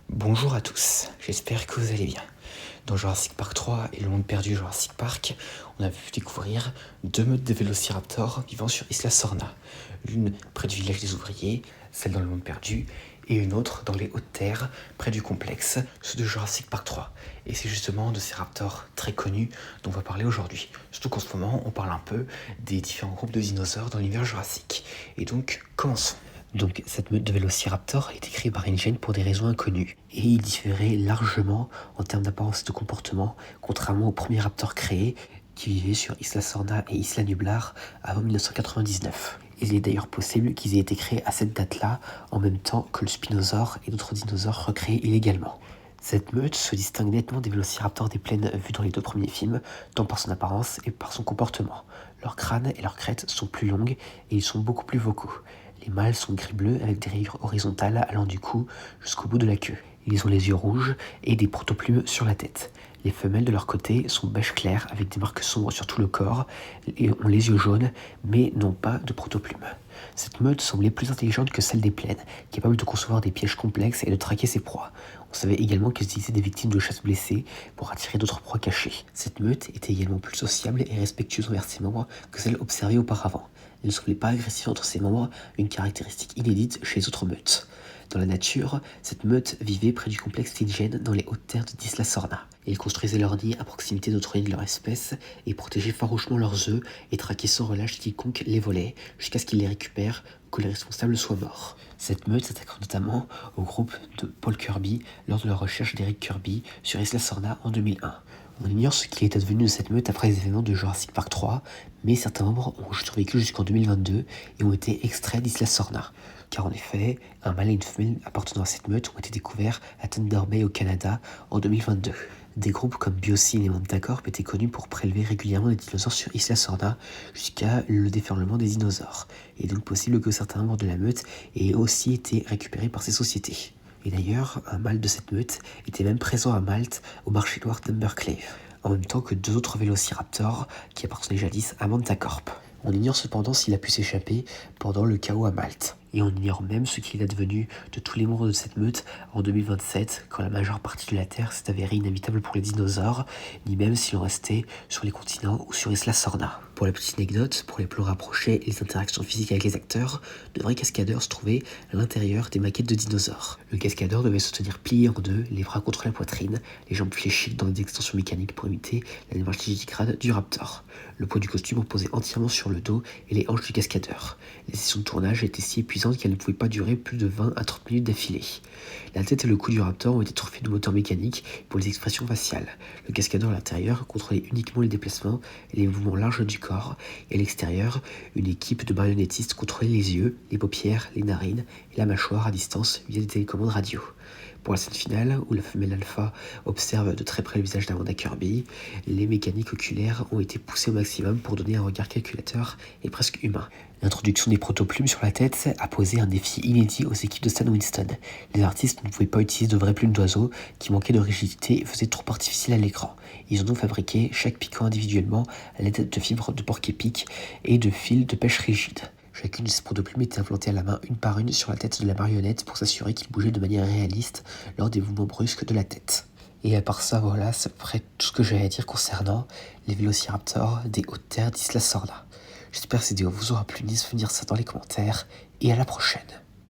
Bonjour à tous, j'espère que vous allez bien. Dans Jurassic Park 3 et le monde perdu Jurassic Park, on a pu découvrir deux meutes de vélociraptors vivant sur Isla Sorna. L'une près du village des ouvriers, celle dans le monde perdu, et une autre dans les hautes terres, près du complexe, ceux de Jurassic Park 3. Et c'est justement de ces raptors très connus dont on va parler aujourd'hui. Surtout qu'en ce moment, on parle un peu des différents groupes de dinosaures dans l'univers jurassique. Et donc, commençons. Donc cette meute de vélociraptor a été créée par InGen pour des raisons inconnues, et il différait largement en termes d'apparence et de comportement, contrairement aux premiers raptors créés qui vivaient sur Isla Sorna et Isla Nublar avant 1999. Il est d'ailleurs possible qu'ils aient été créés à cette date-là, en même temps que le spinosaure et d'autres dinosaures recréés illégalement. Cette meute se distingue nettement des vélociraptors des plaines vus dans les deux premiers films, tant par son apparence et par son comportement. Leurs crânes et leurs crêtes sont plus longues et ils sont beaucoup plus vocaux. Les mâles sont gris-bleu avec des rayures horizontales allant du cou jusqu'au bout de la queue. Ils ont les yeux rouges et des protoplumes sur la tête. Les femelles de leur côté sont beige clair avec des marques sombres sur tout le corps et ont les yeux jaunes mais n'ont pas de protoplumes. Cette meute semblait plus intelligente que celle des plaines, capable de concevoir des pièges complexes et de traquer ses proies. On savait également qu'ils utilisaient des victimes de chasse blessées pour attirer d'autres proies cachées. Cette meute était également plus sociable et respectueuse envers ses membres que celle observée auparavant. Elle ne semblait pas agressive entre ses membres, une caractéristique inédite chez les autres meutes. Dans la nature, cette meute vivait près du complexe InGen dans les hautes terres d'Isla Sorna. Ils construisaient leurs nids à proximité d'autres nids de leur espèce et protégeaient farouchement leurs œufs et traquaient sans relâche quiconque les volait jusqu'à ce qu'ils les récupèrent ou que les responsables soient morts. Cette meute s'attaque notamment au groupe de Paul Kirby lors de la recherche d'Eric Kirby sur Isla Sorna en 2001. On ignore ce qu'il est advenu de cette meute après les événements de Jurassic Park 3, mais certains membres ont survécu jusqu'en 2022 et ont été extraits d'Isla Sorna. Car en effet, un mâle et une femelle appartenant à cette meute ont été découverts à Thunder Bay au Canada en 2022. Des groupes comme Biocine et Montacorp étaient connus pour prélever régulièrement des dinosaures sur Isla Sorna jusqu'à le déferlement des dinosaures. Il est donc possible que certains membres de la meute aient aussi été récupérés par ces sociétés. Et d'ailleurs, un mâle de cette meute était même présent à Malte au marché noir d'Humbercleve, en même temps que deux autres vélociraptors qui appartenaient jadis à Montacorp. On ignore cependant s'il a pu s'échapper pendant le chaos à Malte. Et on ignore même ce qu'il est advenu de tous les membres de cette meute en 2027, quand la majeure partie de la Terre s'est avérée inhabitable pour les dinosaures, ni même s'ils ont resté sur les continents ou sur Isla Sorna. Pour la petite anecdote, pour les plans rapprochés et les interactions physiques avec les acteurs, de vrais cascadeurs se trouvaient à l'intérieur des maquettes de dinosaures. Le cascadeur devait se tenir plié en deux, les bras contre la poitrine, les jambes fléchies dans des extensions mécaniques pour imiter la démarche digicrade du raptor. Le poids du costume reposait entièrement sur le dos et les hanches du cascadeur. Les sessions de tournage étaient si épuisantes qu'elles ne pouvaient pas durer plus de 20 à 30 minutes d'affilée. La tête et le cou du raptor ont été truffés de moteurs mécaniques pour les expressions faciales. Le cascadeur à l'intérieur contrôlait uniquement les déplacements et les mouvements larges du corps, et à l'extérieur, une équipe de marionnettistes contrôlait les yeux, les paupières, les narines et la mâchoire à distance via des télécommandes radio. Pour la scène finale, où la femelle alpha observe de très près le visage d'Amanda Kirby, les mécaniques oculaires ont été poussées au maximum pour donner un regard calculateur et presque humain. L'introduction des protoplumes sur la tête a posé un défi inédit aux équipes de Stan Winston. Les artistes ne pouvaient pas utiliser de vraies plumes d'oiseaux qui manquaient de rigidité et faisaient trop artificiel à l'écran. Ils ont donc fabriqué chaque piquant individuellement à l'aide de fibres de porc-épic et de fils de pêche rigides. Chacune de ces protoplumes était implantée à la main une par une sur la tête de la marionnette pour s'assurer qu'il bougeait de manière réaliste lors des mouvements brusques de la tête. Et à part ça, voilà, c'est à peu près tout ce que j'ai à dire concernant les vélociraptors des hautes terres d'Isla Sorna. J'espère que cette vidéo vous aura plu, n'hésitez pas à me dire ça dans les commentaires, et à la prochaine.